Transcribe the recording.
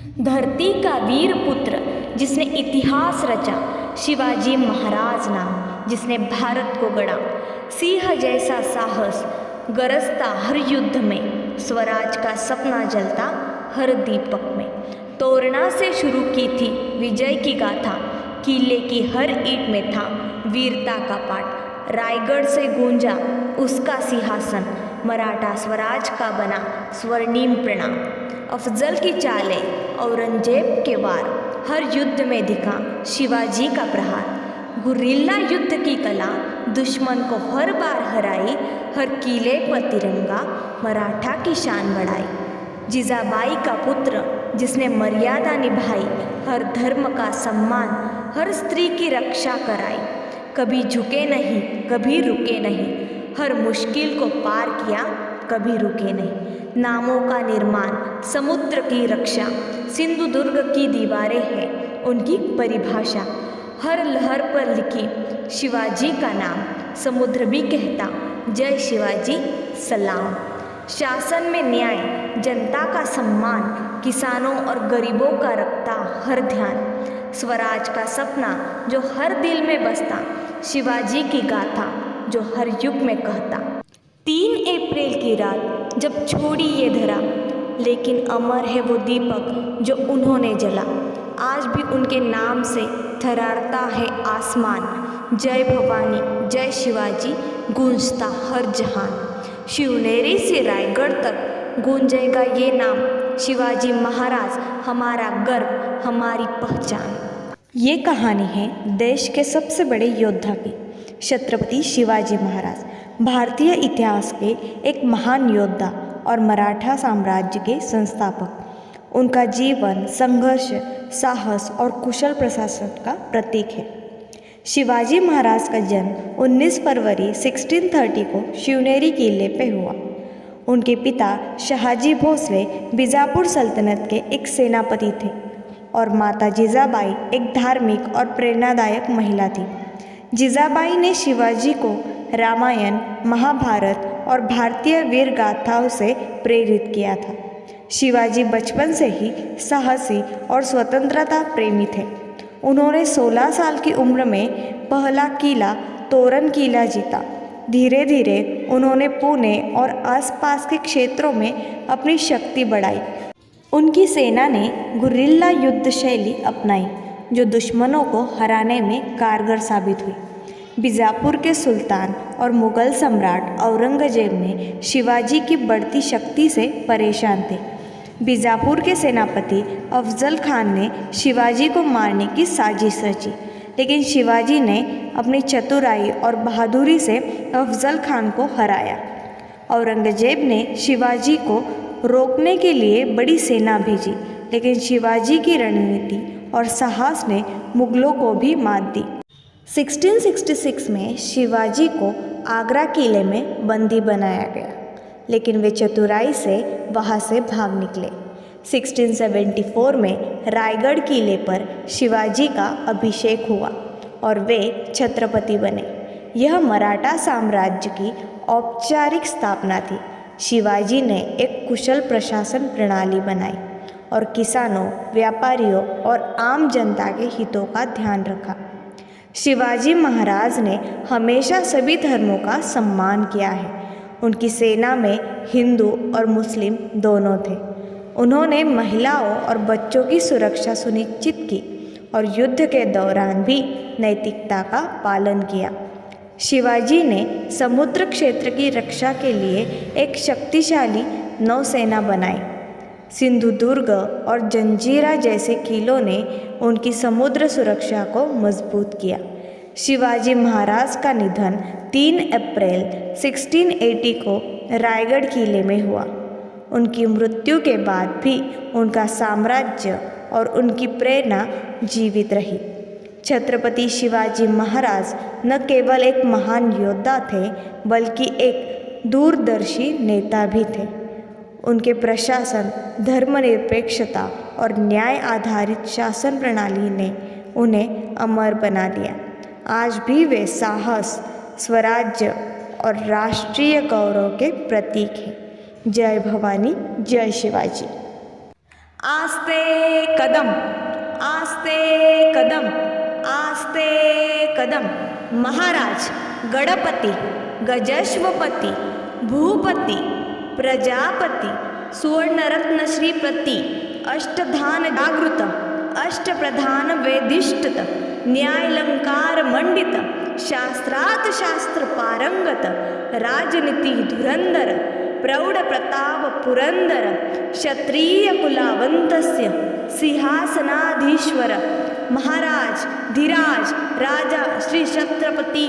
धरती का वीर पुत्र जिसने इतिहास रचा, शिवाजी महाराज नाम जिसने भारत को गढ़ा। सिंह जैसा साहस गरजता हर युद्ध में, स्वराज का सपना जलता हर दीपक में। तोरणा से शुरू की थी विजय की गाथा, किले की हर ईंट में था वीरता का पाठ। रायगढ़ से गूंजा उसका सिंहासन, मराठा स्वराज का बना स्वर्णिम प्रणाम। अफजल की चालें औरंगजेब के वार, हर युद्ध में दिखा शिवाजी का प्रहार। गुरिल्ला युद्ध की कला दुश्मन को हर बार हराई, हर किले पर तिरंगा मराठा की शान बढ़ाई। जीजाबाई का पुत्र जिसने मर्यादा निभाई, हर धर्म का सम्मान, हर स्त्री की रक्षा कराई। कभी झुके नहीं, कभी रुके नहीं, हर मुश्किल को पार किया, कभी रुके नहीं। नामों का निर्माण, समुद्र की रक्षा, सिंधु दुर्ग की दीवारें हैं उनकी परिभाषा। हर लहर पर लिखी शिवाजी का नाम, समुद्र भी कहता जय शिवाजी सलाम। शासन में न्याय, जनता का सम्मान, किसानों और गरीबों का रखता हर ध्यान। स्वराज का सपना जो हर दिल में बसता, शिवाजी की गाथा जो हर युग में कहता। 3 अप्रैल की रात जब छोड़ी ये धरा, लेकिन अमर है वो दीपक जो उन्होंने जला। आज भी उनके नाम से थर्राता है आसमान, जय भवानी जय शिवाजी गूंजता हर जहान। शिवनेरी से रायगढ़ तक गूंजेगा ये नाम, शिवाजी महाराज हमारा गर्व, हमारी पहचान। ये कहानी है देश के सबसे बड़े योद्धा की, छत्रपति शिवाजी महाराज। भारतीय इतिहास के एक महान योद्धा और मराठा साम्राज्य के संस्थापक। उनका जीवन संघर्ष, साहस और कुशल प्रशासन का प्रतीक है। शिवाजी महाराज का जन्म 19 फरवरी 1630 को शिवनेरी किले पे हुआ। उनके पिता शहाजी भोसले बीजापुर सल्तनत के एक सेनापति थे और माता जीजाबाई एक धार्मिक और प्रेरणादायक महिला थी। जीजाबाई ने शिवाजी को रामायण, महाभारत और भारतीय वीर गाथाओं से प्रेरित किया था। शिवाजी बचपन से ही साहसी और स्वतंत्रता प्रेमी थे। उन्होंने 16 साल की उम्र में पहला किला तोरण किला जीता। धीरे धीरे उन्होंने पुणे और आसपास के क्षेत्रों में अपनी शक्ति बढ़ाई। उनकी सेना ने गुरिल्ला युद्ध शैली अपनाई जो दुश्मनों को हराने में कारगर साबित हुई। बीजापुर के सुल्तान और मुगल सम्राट औरंगजेब ने शिवाजी की बढ़ती शक्ति से परेशान थे। बीजापुर के सेनापति अफजल खान ने शिवाजी को मारने की साजिश रची, लेकिन शिवाजी ने अपनी चतुराई और बहादुरी से अफजल खान को हराया। औरंगजेब ने शिवाजी को रोकने के लिए बड़ी सेना भेजी, लेकिन शिवाजी की रणनीति और साहस ने मुगलों को भी मात दी। 1666 में शिवाजी को आगरा किले में बंदी बनाया गया, लेकिन वे चतुराई से वहां से भाग निकले। 1674 में रायगढ़ किले पर शिवाजी का अभिषेक हुआ और वे छत्रपति बने। यह मराठा साम्राज्य की औपचारिक स्थापना थी। शिवाजी ने एक कुशल प्रशासन प्रणाली बनाई और किसानों, व्यापारियों और आम जनता के हितों का ध्यान रखा। शिवाजी महाराज ने हमेशा सभी धर्मों का सम्मान किया है। उनकी सेना में हिंदू और मुस्लिम दोनों थे। उन्होंने महिलाओं और बच्चों की सुरक्षा सुनिश्चित की और युद्ध के दौरान भी नैतिकता का पालन किया। शिवाजी ने समुद्र क्षेत्र की रक्षा के लिए एक शक्तिशाली नौसेना बनाई। सिंधु दुर्ग और जंजीरा जैसे किलों ने उनकी समुद्र सुरक्षा को मजबूत किया। शिवाजी महाराज का निधन 3 अप्रैल 1680 को रायगढ़ किले में हुआ। उनकी मृत्यु के बाद भी उनका साम्राज्य और उनकी प्रेरणा जीवित रही। छत्रपति शिवाजी महाराज न केवल एक महान योद्धा थे, बल्कि एक दूरदर्शी नेता भी थे। उनके प्रशासन, धर्मनिरपेक्षता और न्याय आधारित शासन प्रणाली ने उन्हें अमर बना दिया। आज भी वे साहस, स्वराज्य और राष्ट्रीय गौरव के प्रतीक हैं। जय भवानी, जय शिवाजी। आस्ते कदम, आस्ते कदम, आस्ते कदम. महाराज गणपती, गजश्वपती, भूपती, प्रजापती, सुवर्णरत्न श्रीपती, अष्टधान जागृत, अष्टप्रधान वेदिष्टत, न्यायलंकार मंडित, शास्त्रात शास्त्र पारंगत, राजनीती धुरंधर, प्रौढ प्रताप पुरंदर, क्षत्रिय कुलावंतस्य सिंहासनाधीश्वर, महाराज धीराज राजा श्री छत्रपती